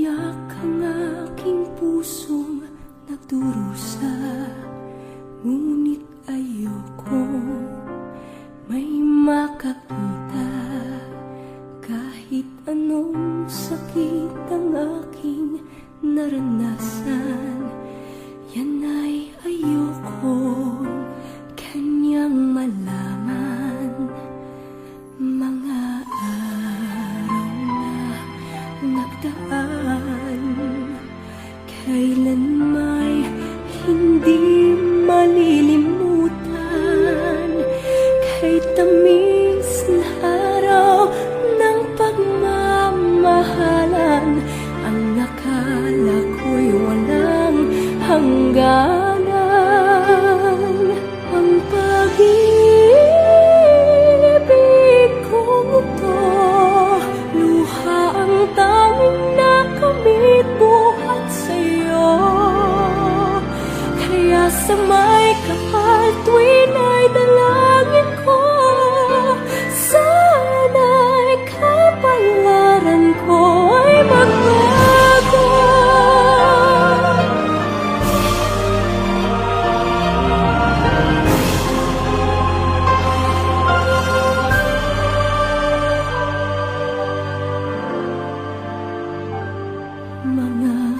Umiyak ang aking pusong nagdurusa, ngunit ayokong may makakita. Kahit anong sakit ang aking naranasan, yan ay ayokong kanyang malaman. Mga araw na nagdaan, kailan may hindi malilimutan. Kay tamis na araw ng pagmamahalan, ang akala ko'y walang hangganan. Ang pag-ibig kong ito, luha ang tanging nakamit buhat sa'yo. Kaya sa may kapal tuwin ay dalangin ko, sana'y kapalaran ko ay magbago. Mga